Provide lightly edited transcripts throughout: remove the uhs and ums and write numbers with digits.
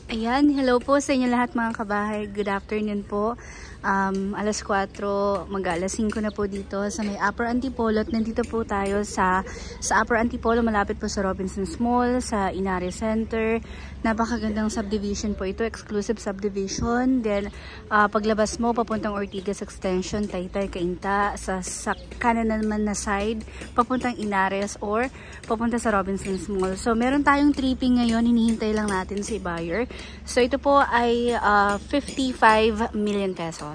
Ayan, hello po sa inyo lahat mga kabahay. Good afternoon po. Alas 4, mag-alas 5 na po dito sa may Upper Antipolo. At nandito po tayo sa Upper Antipolo, malapit po sa Robinsons Mall, sa Inari Center. Napakagandang subdivision po ito, exclusive subdivision. Then, paglabas mo, papuntang Ortigas Extension, Taytay, Cainta, sa kanan naman na side, papuntang Inares or papunta sa Robinsons Mall. So, meron tayong tripping ngayon, hinihintay lang natin si buyer. So, ito po ay 55 million pesos.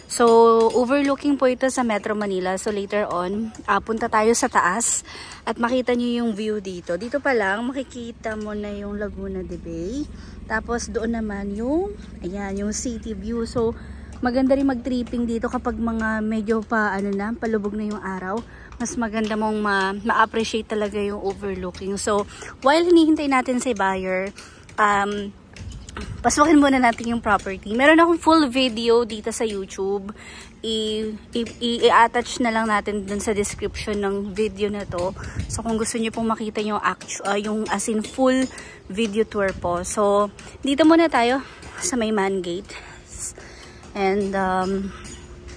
So, overlooking po ito sa Metro Manila. So, later on, punta tayo sa taas at makita nyo yung view dito. Dito pa lang, makikita mo na yung Laguna de Bay. Tapos, doon naman yung, ayan, yung city view. So, maganda rin mag-tripping dito kapag mga medyo palubog na yung araw. Mas maganda mong ma-appreciate talaga yung overlooking. So, while hinihintay natin sa buyer, pasukin muna natin yung property. Meron akong full video dito sa YouTube. I-attach na lang natin dun sa description ng video na to. So, kung gusto niyo pong makita yung as in full video tour po. So, dito muna tayo sa may man gate. And,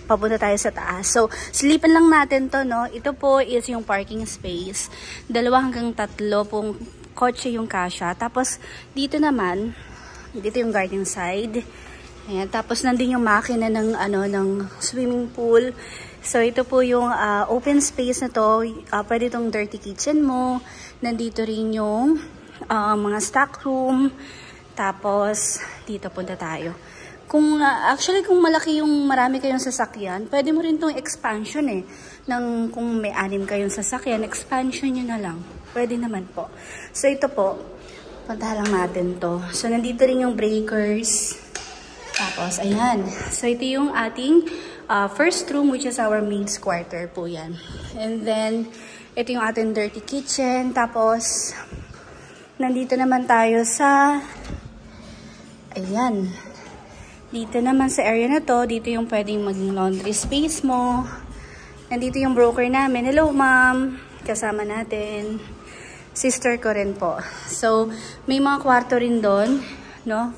papunta tayo sa taas. So, slipan lang natin to, no? Ito po is yung parking space. 2 hanggang 3 pong kotse yung kasya. Tapos, dito naman, dito yung garden side. Ayan. Tapos, nandun yung makina ng swimming pool. So, ito po yung open space na to. Pwede itong dirty kitchen mo. Nandito rin yung mga stock room. Tapos, dito punta tayo. Actually, kung marami kayong sasakyan, pwede mo rin itong expansion eh. Kung may 6 kayong sasakyan, expansion nyo na lang. Pwede naman po. So, ito po, punta lang natin to. So, nandito rin yung breakers. Tapos, ayan. So, ito yung ating first room, which is our maid's quarter po yan. And then, ito yung ating dirty kitchen. Tapos, nandito naman tayo sa, ayan. Dito naman sa area na to, dito yung pwedeng maging laundry space mo. Nandito yung broker namin. Hello, ma'am. Kasama natin. Sister ko rin po. So, may mga kwarto rin doon, no?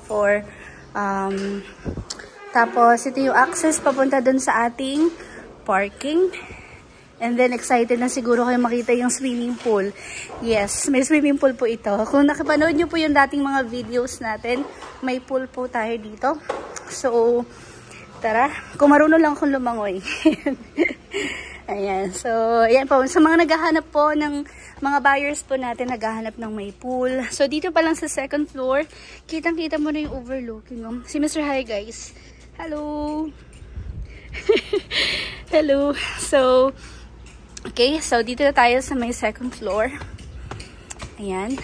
Tapos, ito yung access papunta doon sa ating parking. And then, excited na siguro kayo makita yung swimming pool. Yes, may swimming pool po ito. Kung nakapanood nyo po yung dating mga videos natin, may pool po tayo dito. So, tara. Kung marunong lang akong lumangoy. Ayan. So, ayan po. Sa mga naghahanap po ng mga buyers po natin, naghahanap ng may pool. So, dito pa lang sa second floor, kitang-kita mo na yung overlooking. Si Mr. Hi, guys. Hello. Hello. So, okay. So, dito na tayo sa may second floor. Ayan.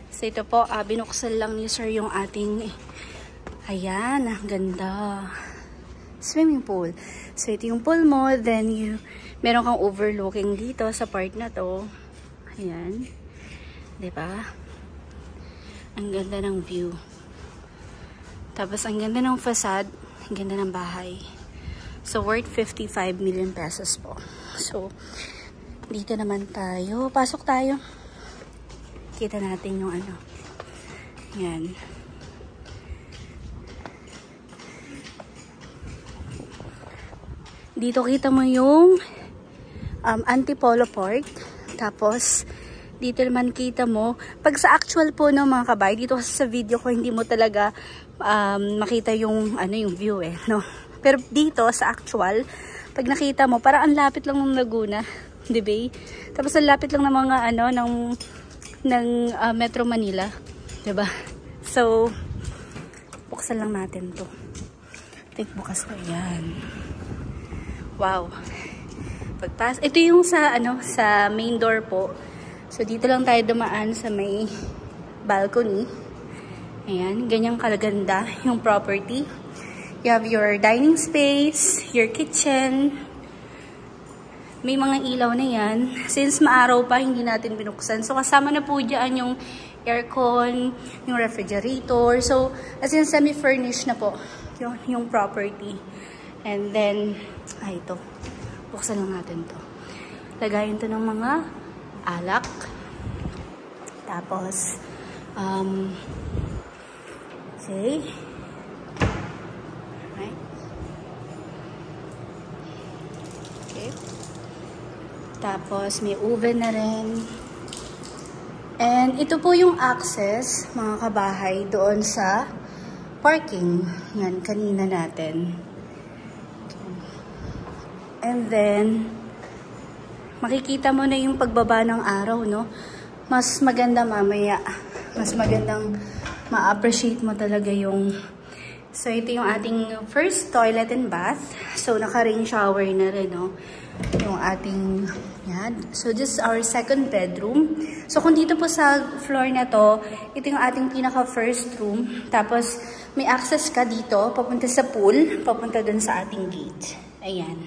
So, ito po, binuksan lang ni sir yung ating, ayan, ang ganda. Swimming pool. So, ito yung pool mo. Then, meron kang overlooking dito sa part na to. Ayan. Diba? Ang ganda ng view. Tapos, ang ganda ng facade. Ang ganda ng bahay. So, worth 55 million pesos po. So, dito naman tayo. Pasok tayo. Kita natin yung Ayan. Dito kita mo yung Antipolo Park. Tapos, dito naman kita mo. Pag sa actual po no, mga kabay, dito kasi sa video ko, hindi mo talaga makita yung, yung view eh. No? Pero dito, sa actual, pag nakita mo, parang ang lapit lang ng Laguna. Diba? Tapos, ang lapit lang ng mga, ng Metro Manila. Diba? So, buksan lang natin to. Take bukas ko. Yan. Wow. Ito yung sa main door po. So dito lang tayo dumaan sa may balcony. Ayan, ganyang kalaganda yung property. You have your dining space, your kitchen. May mga ilaw na yan. Since maaraw pa, hindi natin binuksan. So kasama na po dyan yung aircon, yung refrigerator. So as in semi-furnished na po yung property. And then, ito. Buksan lang natin to. Lagayin to ng mga alak. Tapos, Okay. Right. Okay. Tapos, may oven na rin. And ito po yung access, mga kabahay, doon sa parking. Yan, kanina natin. And then, makikita mo na yung pagbaba ng araw, no? Mas maganda mamaya. Mas magandang ma-appreciate mo talaga yung... So, ito yung ating first toilet and bath. So, naka-rain shower na rin, no? Yung ating... Yan. So, this is our second bedroom. So, kung dito po sa floor na to, ito yung ating pinaka-first room. Tapos, may access ka dito, papunta sa pool, papunta dun sa ating gate. Ayan.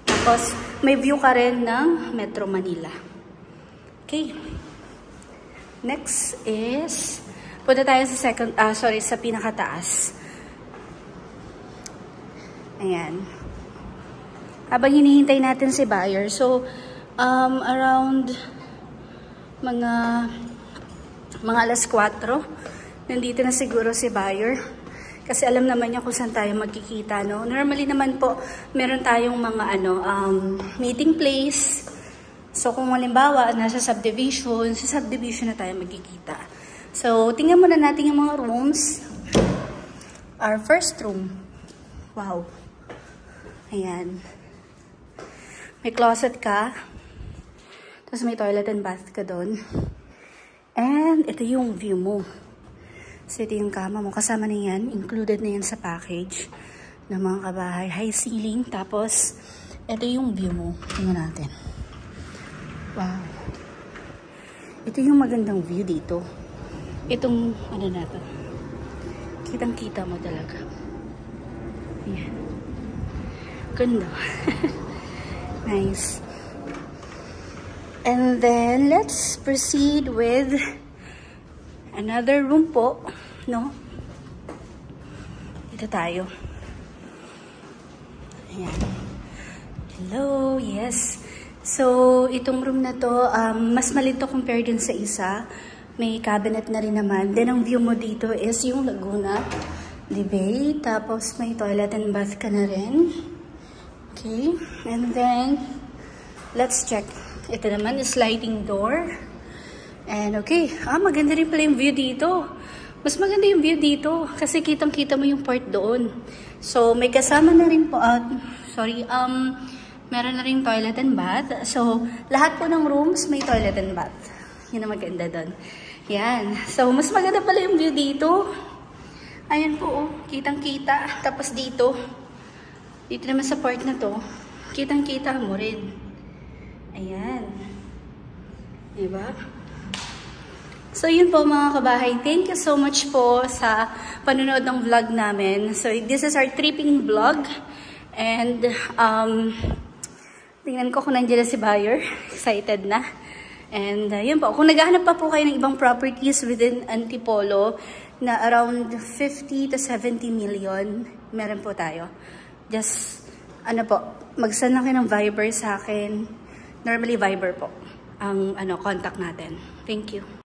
Tapos, may view ka rin ng Metro Manila. Okay. Next is, punta tayo sa sa pinakataas. Ayan. Habang hinihintay natin si buyer. So, around mga alas 4, nandito na siguro si buyer. Kasi alam naman niya kung saan tayo magkikita, no? Normally naman po, meron tayong mga meeting place. So, kung halimbawa, nasa subdivision, sa subdivision na tayo magkikita. So, tingnan muna natin yung mga rooms. Our first room. Wow. Ayan. May closet ka. Tapos may toilet and bath ka doon. And ito yung view mo. So ito yung kama mo. Kasama na yan. Included na yan sa package ng mga kabahay. High ceiling. Tapos ito yung view mo. Tingnan natin. Wow. Ito yung magandang view dito. Itong ano na to. Kitang-kita mo talaga. Ayan. Ganda. Nice. And then, let's proceed with another room po, no? Dito tayo. Ayan. Hello, yes. So, itong room na to, mas maliit to compared dun sa isa. May cabinet na rin naman. Then, ang view mo dito is yung Laguna de Bay. Tapos, may toilet and bath ka na rin. Okay, and then, let's check. Ito naman is sliding door. And okay, maganda rin pala yung view dito. Mas maganda yung view dito kasi kitang-kita mo yung part doon. So, may kasama na rin po, meron na rin toilet and bath. So, lahat po ng rooms may toilet and bath. Yun ang maganda doon. Yan. So, mas maganda pala yung view dito. Ayan po, kitang-kita. Tapos dito naman sa part na to, kitang-kita mo rin. Ayan. Diba? So, yun po mga kabahay. Thank you so much po sa panonood ng vlog namin. So, this is our tripping vlog. And, tingnan ko kung nandiyan na si buyer. Excited na. And, yun po. Kung naghahanap pa po kayo ng ibang properties within Antipolo na around 50 to 70 million, meron po tayo. Just, mag-send lang kayo ng Viber sa akin. Normally, Viber po ang contact natin. Thank you.